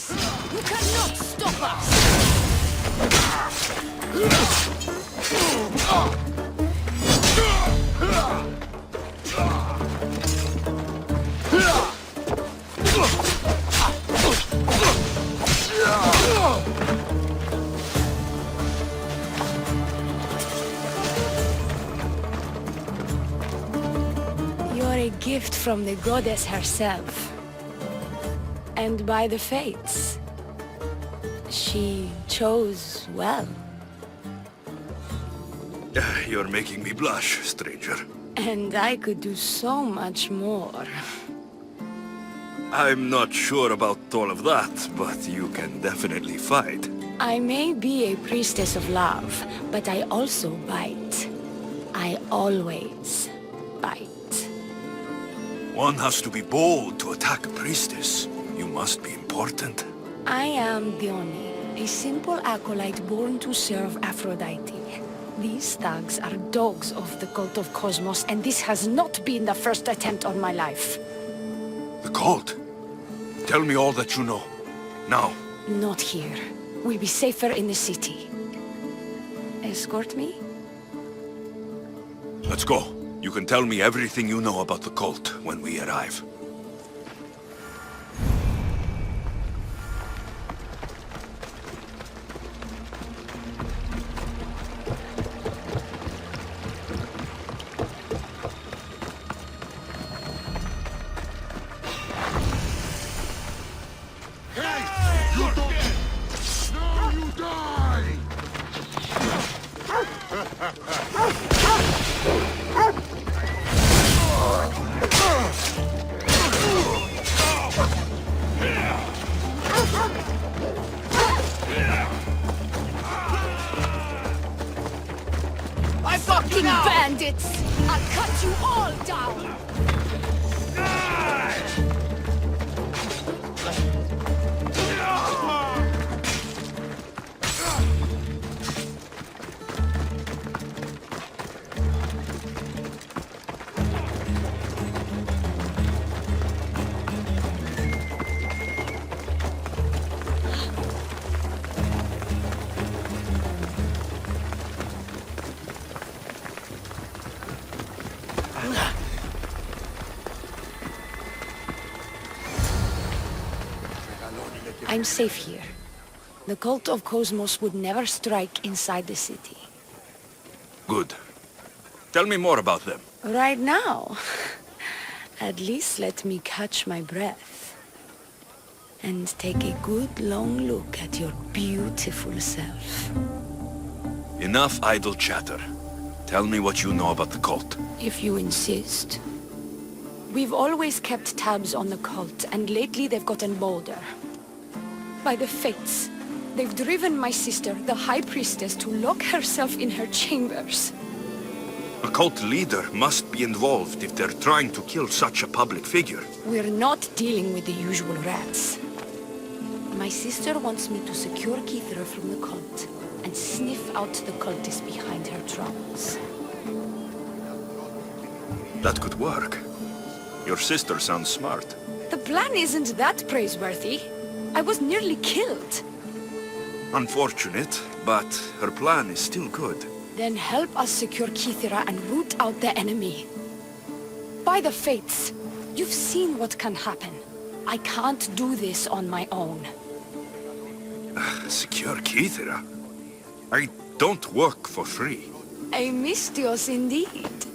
thugs! You cannot stop us! You're a gift from the goddess herself. And by the fates. She chose well. You're making me blush, stranger. And I could do so much more. I'm not sure about all of that, but you can definitely fight. I may be a priestess of love, but I also bite. I always bite. One has to be bold to attack a priestess. You must be important. I am Diona, a simple acolyte born to serve Aphrodite. These thugs are dogs of the cult of Cosmos, and this has not been the first attempt on my life. The cult? Tell me all that you know. Now. Not here. We'll be safer in the city. Escort me? Let's go. You can tell me everything you know about the cult when we arrive. Fucking bandits! I'll cut you all down! I'm safe here. The cult of Cosmos would never strike inside the city. Good. Tell me more about them. Right now? At least let me catch my breath. And take a good long look at your beautiful self. Enough idle chatter. Tell me what you know about the cult. If you insist. We've always kept tabs on the cult, and lately they've gotten bolder. By the fates, they've driven my sister, the High Priestess, to lock herself in her chambers. A cult leader must be involved if they're trying to kill such a public figure. We're not dealing with the usual rats. My sister wants me to secure Kythera from the cult, and sniff out the cultists behind her troubles. That could work. Your sister sounds smart. The plan isn't that praiseworthy. I was nearly killed. Unfortunate, but her plan is still good. Then help us secure Kythera and root out the enemy. By the fates, you've seen what can happen. I can't do this on my own. Secure Kythera? I don't work for free. A mystios indeed.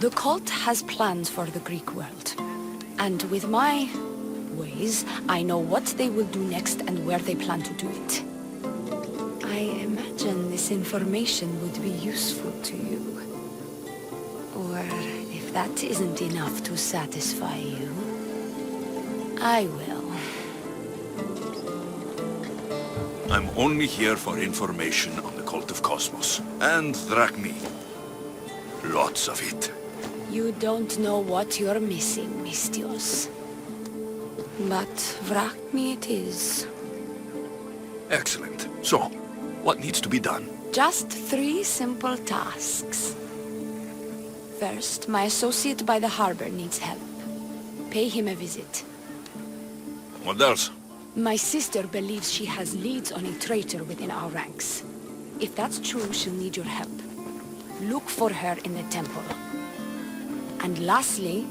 The cult has plans for the Greek world. And with my ways, I know what they will do next and where they plan to do it. I imagine this information would be useful to you. Or if that isn't enough to satisfy you, I will. I'm only here for information on the cult of Cosmos. And Drachmi. Lots of it. You don't know what you're missing, mystios. But Drachmi it is. Excellent. So, what needs to be done? Just 3 simple tasks. First, my associate by the harbor needs help. Pay him a visit. What else? My sister believes she has leads on a traitor within our ranks. If that's true, she'll need your help. Look for her in the temple. And lastly,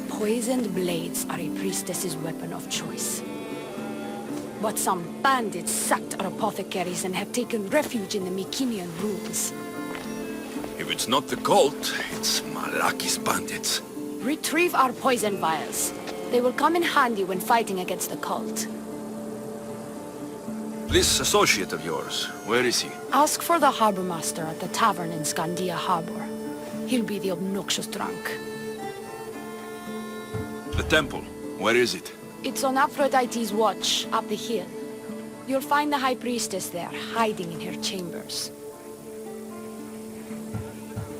poisoned blades are a priestess's weapon of choice. But some bandits sacked our apothecaries and have taken refuge in the Mycenian ruins. If it's not the cult, it's Malaki's bandits. Retrieve our poison vials. They will come in handy when fighting against the cult. This associate of yours, where is he? Ask for the harbor master at the tavern in Scandia Harbor. He'll be the obnoxious drunk. The temple, where is it? It's on Aphrodite's watch, up the hill. You'll find the High Priestess there, hiding in her chambers.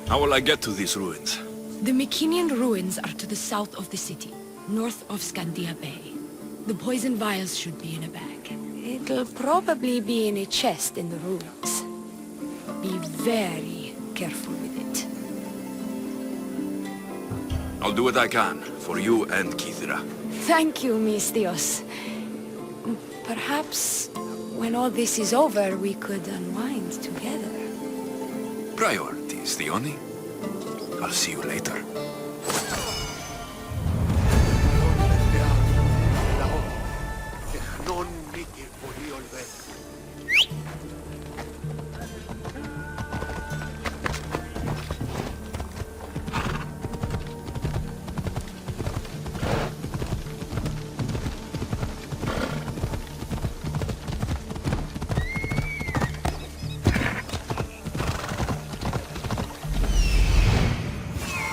How will I get to these ruins? The Mycenian ruins are to the south of the city, north of Scandia Bay. The poison vials should be in a bag. It'll probably be in a chest in the ruins. Be very careful with it. I'll do what I can, for you and Kythera. Thank you, Mistios. Perhaps, when all this is over, we could unwind together. Priorities, Diona. I'll see you later.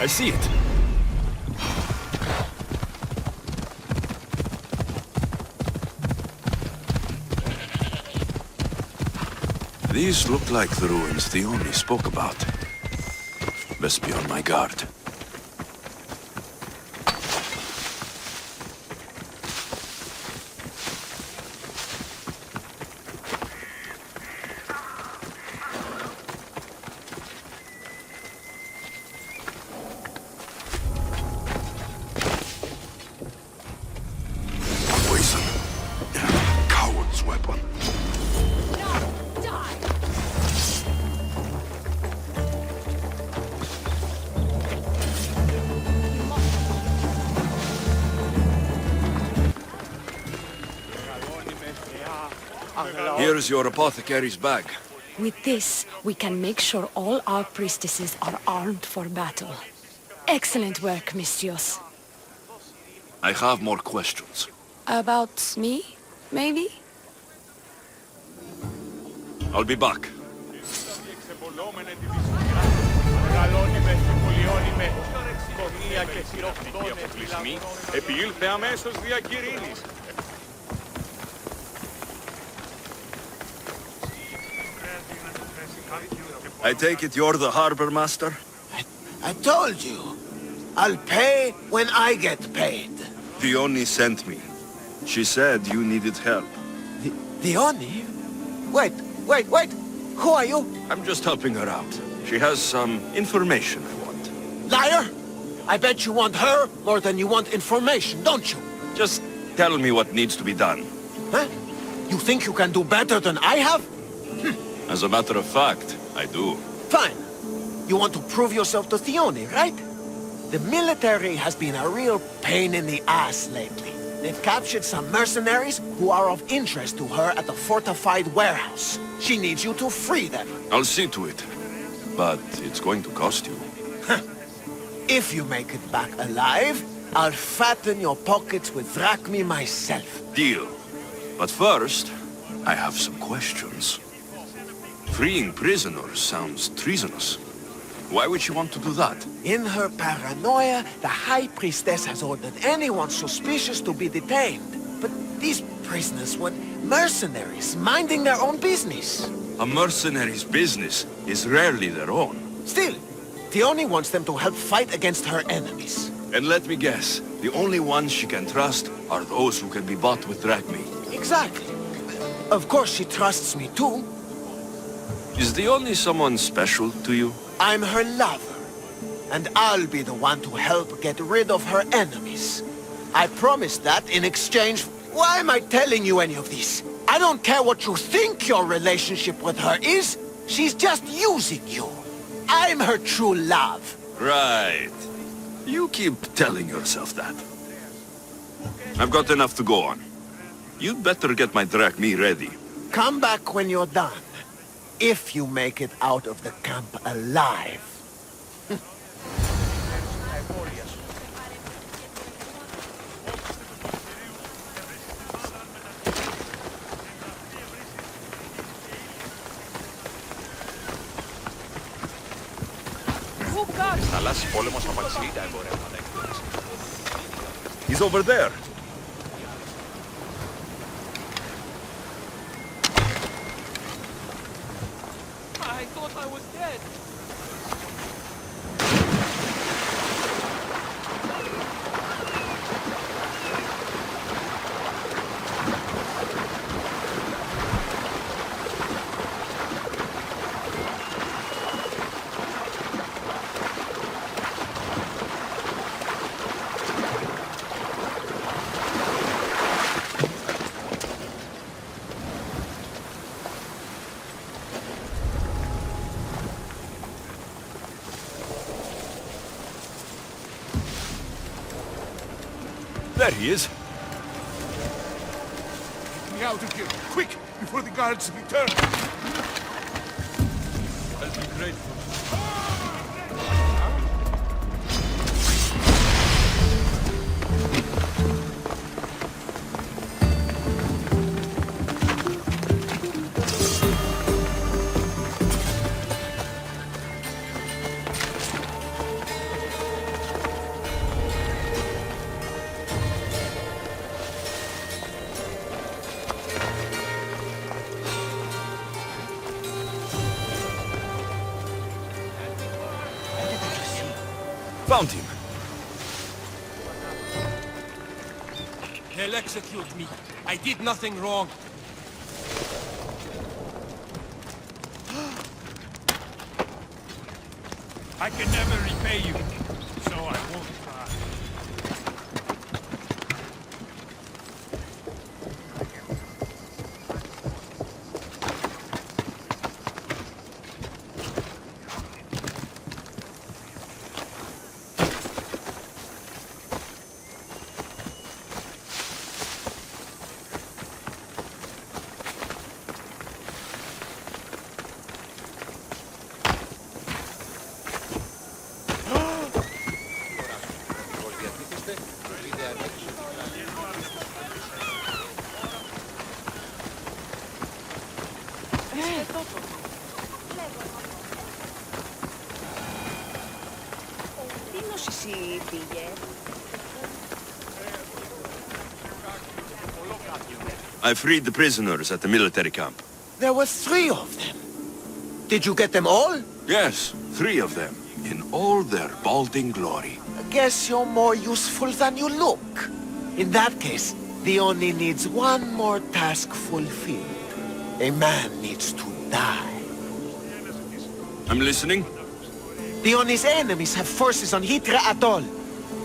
I see it. These look like the ruins Diona spoke about. Best be on my guard. Here's your apothecary's bag. With this, we can make sure all our priestesses are armed for battle. Excellent work, Mistios. I have more questions. About me, maybe? I'll be back. I take it you're the harbor master? I told you. I'll pay when I get paid. Diona sent me. She said you needed help. Diona? Wait. Who are you? I'm just helping her out. She has some information I want. Liar! I bet you want her more than you want information, don't you? Just tell me what needs to be done. Huh? You think you can do better than I have? As a matter of fact, I do. Fine. You want to prove yourself to Diona, right? The military has been a real pain in the ass lately. They've captured some mercenaries who are of interest to her at the fortified warehouse. She needs you to free them. I'll see to it. But it's going to cost you. If you make it back alive, I'll fatten your pockets with drachmi myself. Deal. But first, I have some questions. Freeing prisoners sounds treasonous. Why would she want to do that? In her paranoia, the High Priestess has ordered anyone suspicious to be detained. But these prisoners were mercenaries, minding their own business. A mercenary's business is rarely their own. Still, Diona wants them to help fight against her enemies. And let me guess, the only ones she can trust are those who can be bought with drachmi. Exactly. Of course she trusts me too. Is Diona someone special to you? I'm her lover, and I'll be the one to help get rid of her enemies. I promise that in exchange Why am I telling you any of this? I don't care what you think your relationship with her is. She's just using you. I'm her true love. Right. You keep telling yourself that. I've got enough to go on. You'd better get my Drachmi ready. Come back when you're done. If you make it out of the camp alive. He's over there. I thought I was dead. There he is. Get me out of here, quick, before the guards return. That'll be great. Found him. They'll execute me. I did nothing wrong. I can never repay you, so I won't try. I freed the prisoners at the military camp. There were 3 of them. Did you get them all? Yes, 3 of them, in all their balding glory. I guess you're more useful than you look. In that case, Diona needs one more task fulfilled. A man needs to die. I'm listening. Diona's enemies have forces on Kythera Atoll.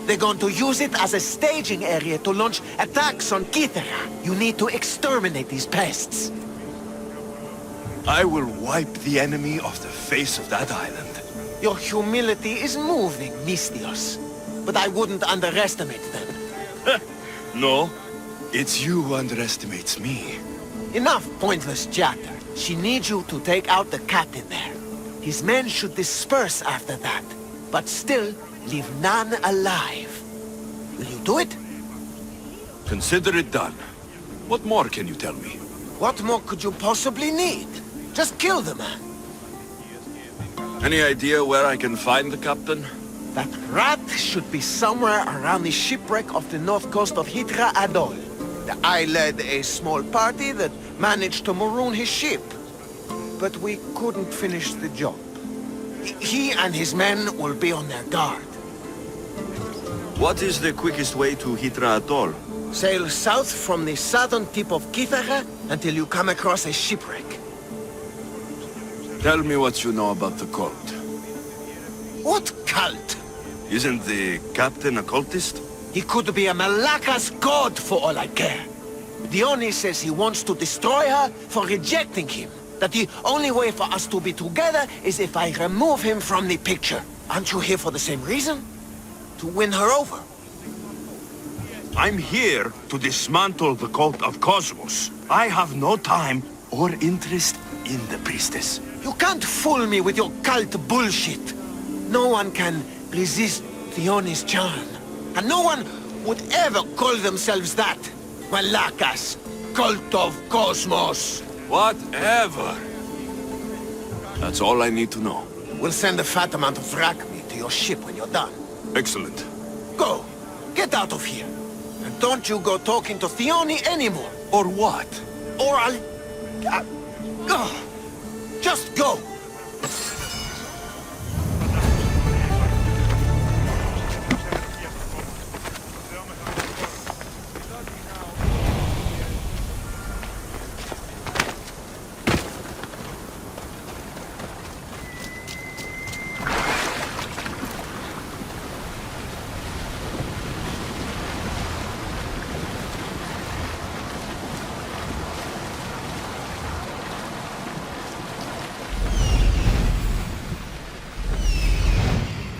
They're going to use it as a staging area to launch attacks on Kythera. You need to exterminate these pests. I will wipe the enemy off the face of that island. Your humility is moving, Mistios. But I wouldn't underestimate them. No, it's you who underestimates me. Enough pointless chatter. She needs you to take out the captain there. His men should disperse after that, but still leave none alive. Will you do it? Consider it done. What more can you tell me? What more could you possibly need? Just kill the man. Any idea where I can find the captain? That rat should be somewhere around the shipwreck off the north coast of Kythera Atoll. I led a small party that managed to maroon his ship. But we couldn't finish the job. He and his men will be on their guard. What is the quickest way to Kythera Atoll? Sail south from the southern tip of Kythera until you come across a shipwreck. Tell me what you know about the cult. What cult? Isn't the captain a cultist? He could be a Malaka's god for all I care. Diona says he wants to destroy her for rejecting him. That the only way for us to be together is if I remove him from the picture. Aren't you here for the same reason? To win her over? I'm here to dismantle the cult of Cosmos. I have no time or interest in the priestess. You can't fool me with your cult bullshit. No one can resist Diona's charm. And no one would ever call themselves that. Malakas, cult of Cosmos. Whatever. That's all I need to know. We'll send a fat amount of rack meat to your ship when you're done. Excellent. Go. Get out of here. And don't you go talking to Diona anymore. Or what? Or I'll... just go.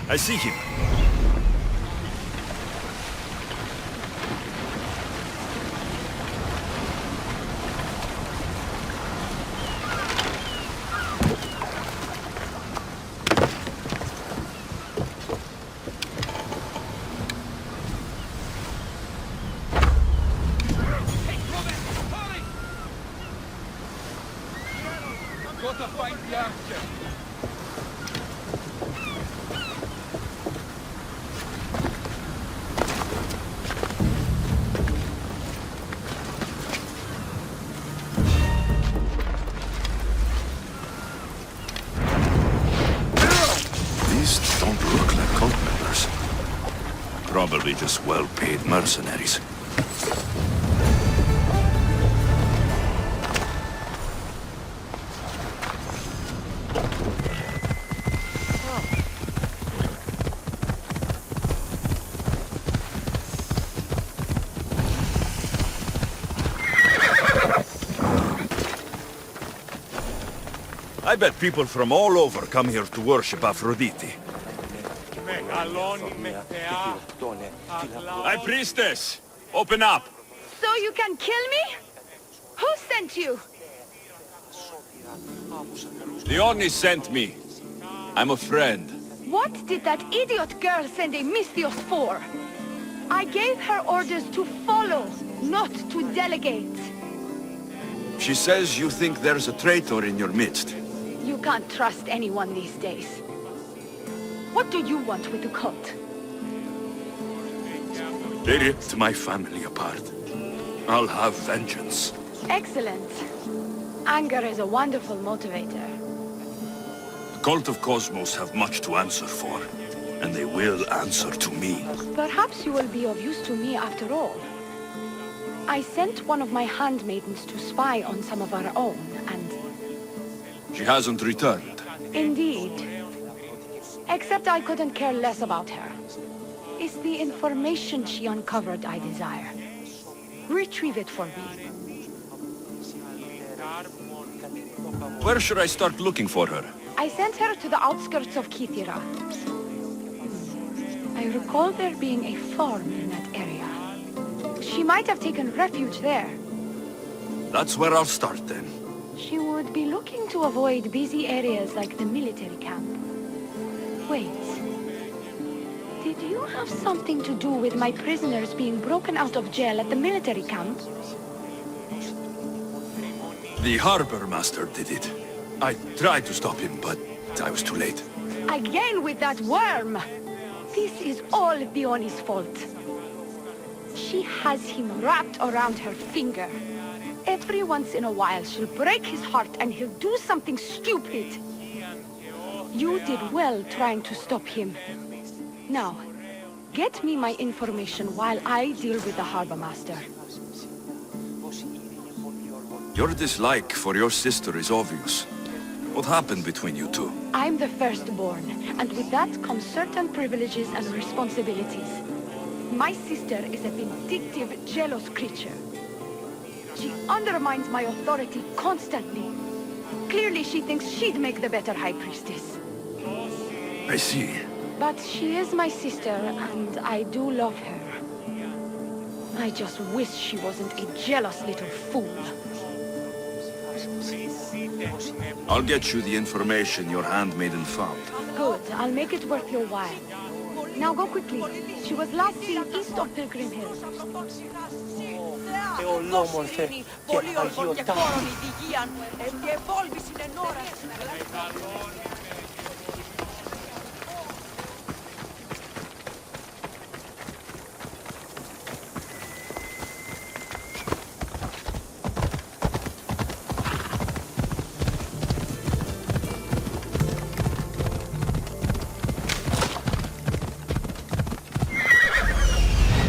I see him. Gotta find the archer. These don't look like cult members. Probably just well-paid mercenaries. I bet people from all over come here to worship Aphrodite. High Priestess! Open up! So you can kill me? Who sent you? Diona sent me. I'm a friend. What did that idiot girl send a Misthios for? I gave her orders to follow, not to delegate. She says you think there's a traitor in your midst. You can't trust anyone these days. What do you want with the cult? They ripped my family apart. I'll have vengeance. Excellent. Anger is a wonderful motivator. The cult of Cosmos have much to answer for, and they will answer to me. Perhaps you will be of use to me after all. I sent one of my handmaidens to spy on some of our own, and... She hasn't returned. Indeed. Except I couldn't care less about her. It's the information she uncovered I desire. Retrieve it for me. Where should I start looking for her? I sent her to the outskirts of Kythera. I recall there being a farm in that area. She might have taken refuge there. That's where I'll start then. She would be looking to avoid busy areas like the military camp. Wait. Did you have something to do with my prisoners being broken out of jail at the military camp? The harbor master did it. I tried to stop him, but I was too late. Again with that worm! This is all Diona's fault. She has him wrapped around her finger. Every once in a while she'll break his heart and he'll do something stupid. You did well trying to stop him. Now, get me my information while I deal with the harbor master. Your dislike for your sister is obvious. What happened between you two? I'm the firstborn, and with that comes certain privileges and responsibilities. My sister is a vindictive, jealous creature. She undermines my authority constantly. Clearly she thinks she'd make the better High Priestess. I see. But she is my sister, and I do love her. I just wish she wasn't a jealous little fool. I'll get you the information your handmaiden found. Good, I'll make it worth your while. Now go quickly. She was last seen east of Pilgrim Hill.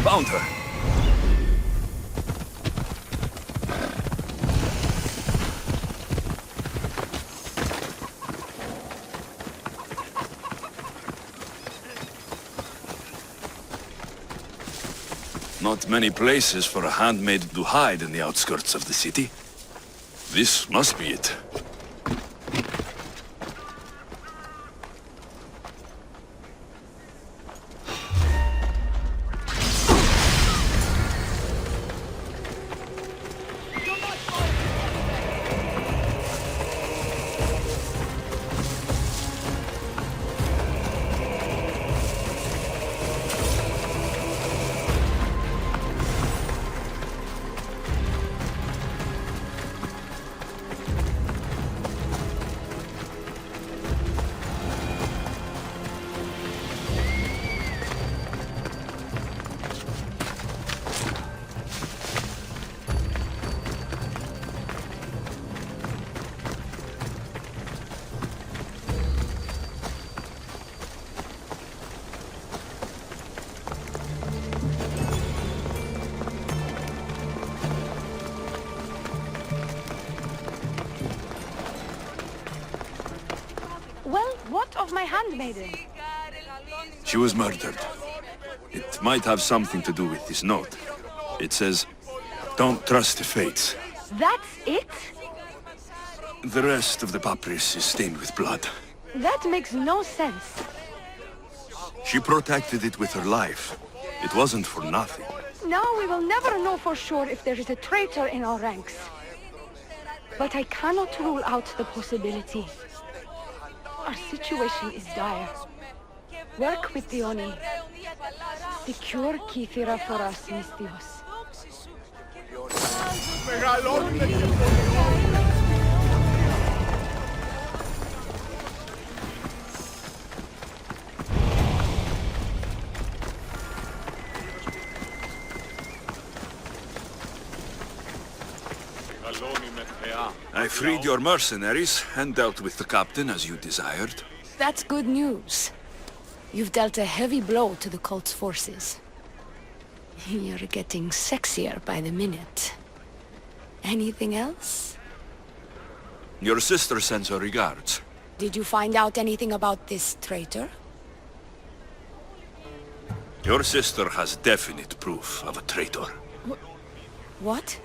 Found her. Not many places for a handmaid to hide in the outskirts of the city. This must be it. Well, what of my handmaiden? She was murdered. It might have something to do with this note. It says, "Don't trust the fates." That's it? The rest of the papyrus is stained with blood. That makes no sense. She protected it with her life. It wasn't for nothing. Now we will never know for sure if there is a traitor in our ranks. But I cannot rule out the possibility. Our situation is dire. Work with Diona. Secure Kythera for us, Mistios. I freed your mercenaries and dealt with the captain as you desired. That's good news. You've dealt a heavy blow to the cult's forces. You're getting sexier by the minute. Anything else? Your sister sends her regards. Did you find out anything about this traitor? Your sister has definite proof of a traitor. What?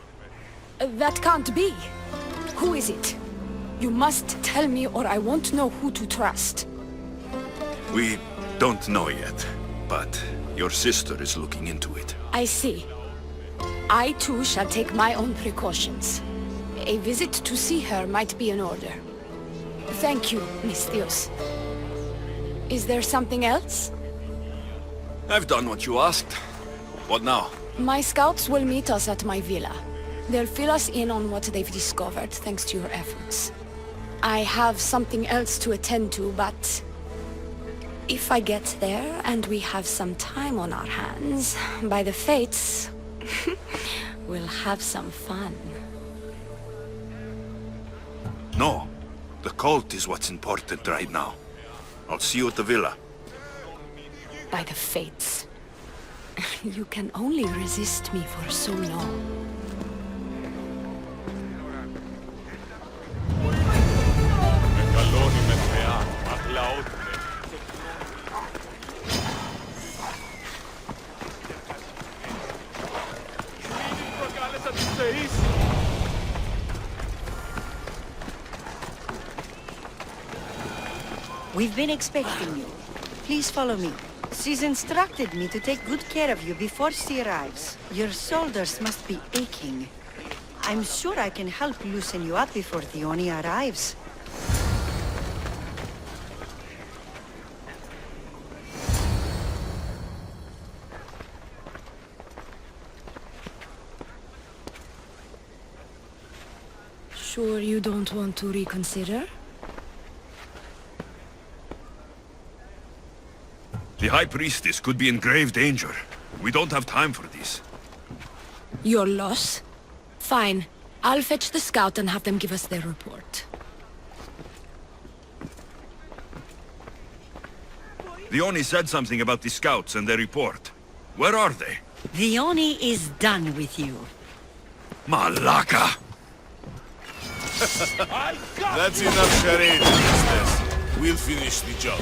That can't be. Who is it? You must tell me or I won't know who to trust. We don't know yet, but your sister is looking into it. I see. I too shall take my own precautions. A visit to see her might be in order. Thank you, Mistios. Is there something else? I've done what you asked. What now? My scouts will meet us at my villa. They'll fill us in on what they've discovered, thanks to your efforts. I have something else to attend to, but... if I get there and we have some time on our hands, by the fates, we'll have some fun. No. The cult is what's important right now. I'll see you at the villa. By the fates. You can only resist me for so long. Isso! We've been expecting you. Please follow me. She's instructed me to take good care of you before she arrives. Your shoulders must be aching. I'm sure I can help loosen you up before Diona arrives. Sure you don't want to reconsider? The High Priestess could be in grave danger. We don't have time for this. Your loss? Fine. I'll fetch the scout and have them give us their report. Diona said something about the scouts and their report. Where are they? Diona is done with you. Malaka! That's enough charade, Priestess. We'll finish the job.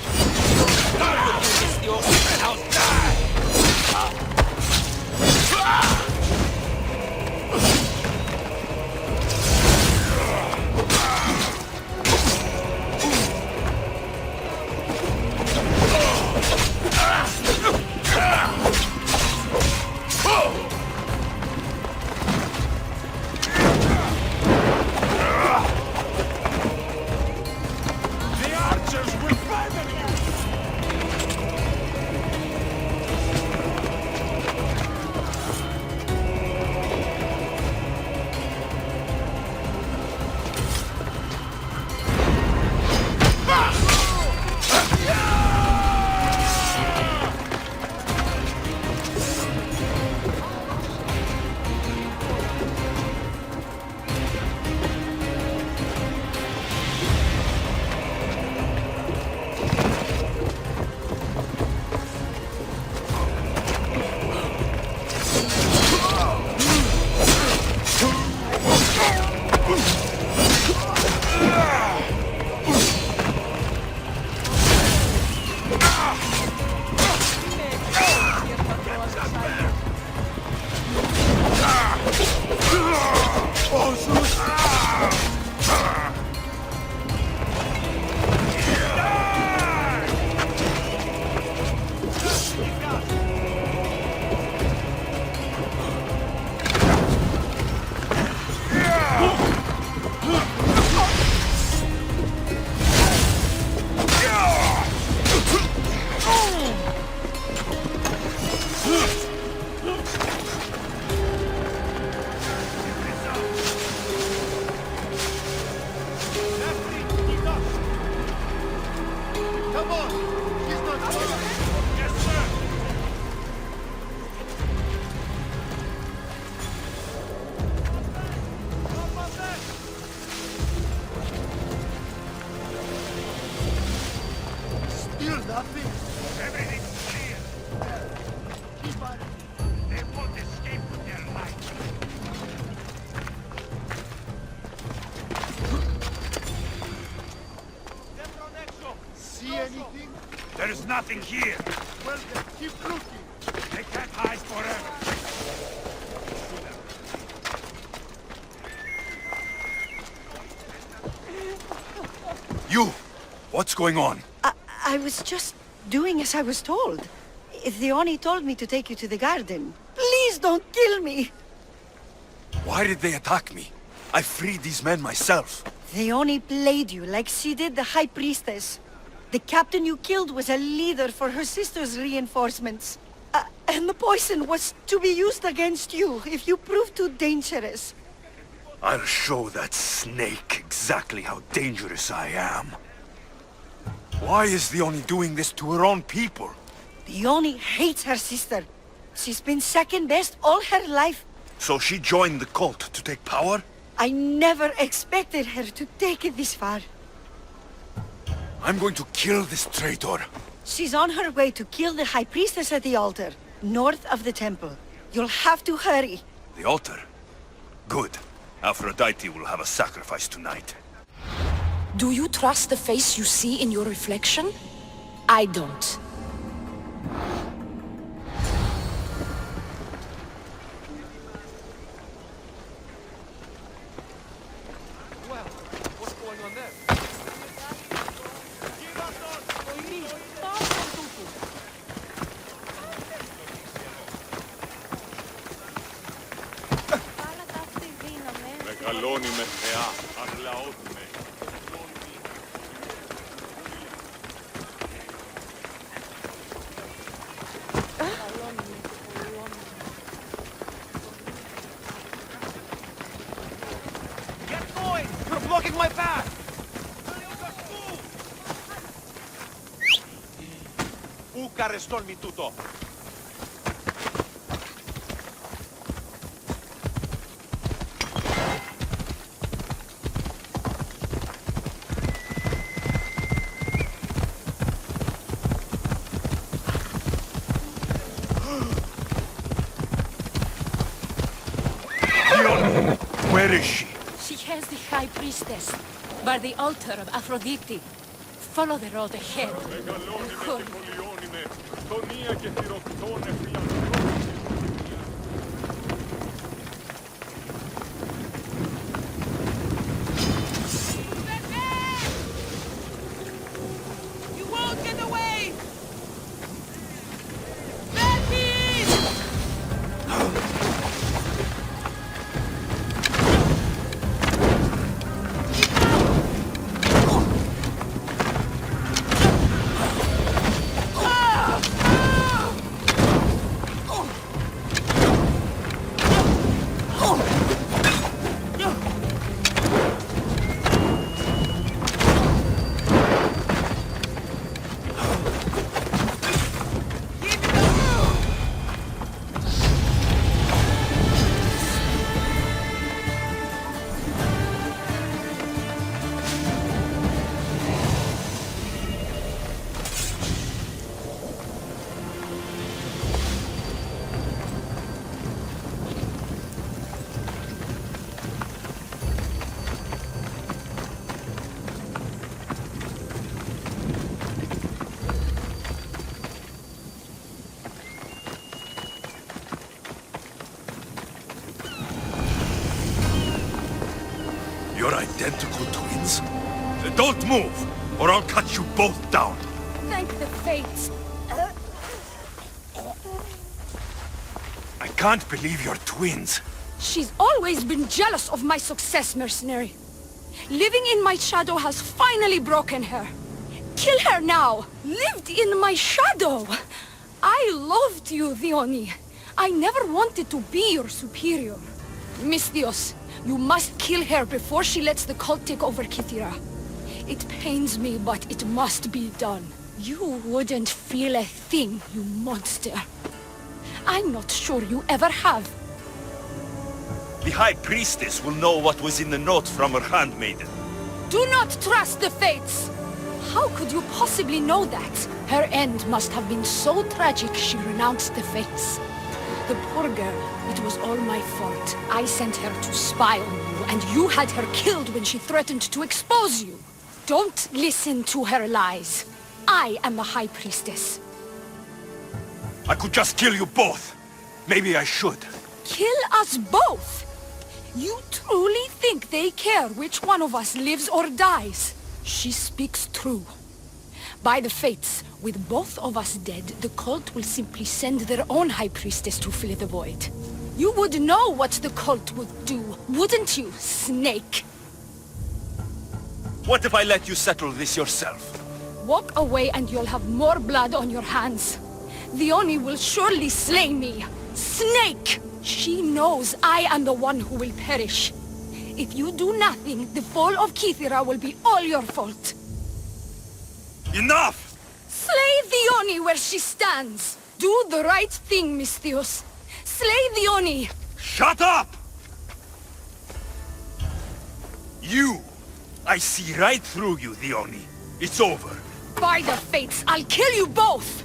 There is nothing here. Well then, keep looking. They can't hide forever. You! What's going on? I was just doing as I was told. Diona told me to take you to the garden. Please don't kill me! Why did they attack me? I freed these men myself. Diona played you like she did the High Priestess. The captain you killed was a leader for her sister's reinforcements. And the poison was to be used against you if you prove too dangerous. I'll show that snake exactly how dangerous I am. Why is Diona doing this to her own people? Diona hates her sister. She's been second best all her life. So she joined the cult to take power? I never expected her to take it this far. I'm going to kill this traitor. She's on her way to kill the High Priestess at the altar, north of the temple. You'll have to hurry. The altar? Good. Aphrodite will have a sacrifice tonight. Do you trust the face you see in your reflection? I don't. Well, what's going on there? Get going! You're blocking my path! Πού καρεστόν μη τούτο! Diona, where is she? She has the High Priestess, by the altar of Aphrodite. Follow the road ahead. Hurry. You won't get away! You're identical twins? Don't move, or I'll cut you both down. Thank the fates. I can't believe you're twins. She's always been jealous of my success, mercenary. Living in my shadow has finally broken her. Kill her now! Lived in my shadow! I loved you, Dione. I never wanted to be your superior. Misthios, you must kill her before she lets the cult take over Kythera. It pains me, but it must be done. You wouldn't feel a thing, you monster. I'm not sure you ever have. The High Priestess will know what was in the note from her handmaiden. Do not trust the fates! How could you possibly know that? Her end must have been so tragic she renounced the fates. The poor girl, it was all my fault. I sent her to spy on you, and you had her killed when she threatened to expose you. Don't listen to her lies. I am the High Priestess. I could just kill you both. Maybe I should. Kill us both? You truly think they care which one of us lives or dies? She speaks true. By the fates, with both of us dead, the cult will simply send their own High Priestess to fill the void. You would know what the cult would do, wouldn't you, Snake? What if I let you settle this yourself? Walk away and you'll have more blood on your hands. Dione will surely slay me. Snake! She knows I am the one who will perish. If you do nothing, the fall of Kythera will be all your fault. Enough! Slay Dione where she stands! Do the right thing, Misthios. Slay Dione! Shut up! You! I see right through you, Dione. It's over. By the fates, I'll kill you both!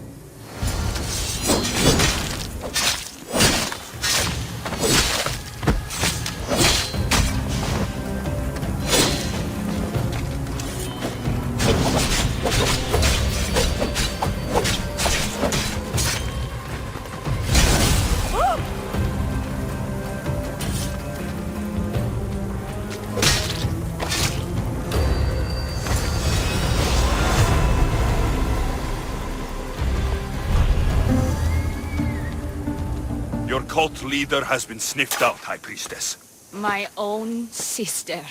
Your cult leader has been sniffed out, High Priestess. My own sister.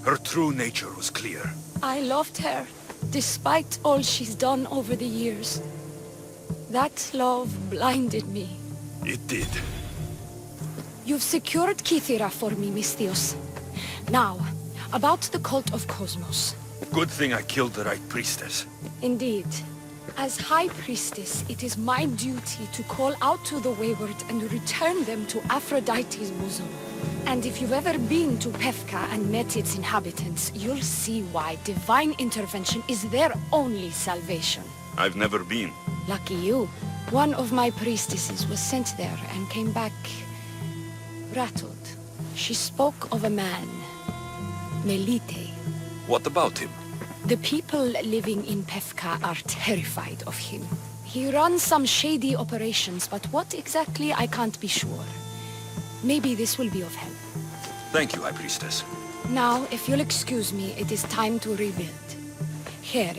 Her true nature was clear. I loved her, despite all she's done over the years. That love blinded me. It did. You've secured Kythera for me, Misthios. Now, about the Cult of Cosmos. Good thing I killed the right priestess. Indeed. As High Priestess, it is my duty to call out to the wayward and return them to Aphrodite's bosom. And if you've ever been to Pefka and met its inhabitants, you'll see why divine intervention is their only salvation. I've never been. Lucky you. One of my priestesses was sent there and came back rattled. She spoke of a man, Melite. What about him? The people living in Pefka are terrified of him. He runs some shady operations, but what exactly I can't be sure. Maybe this will be of help. Thank you, High Priestess. Now, if you'll excuse me, it is time to rebuild. Here,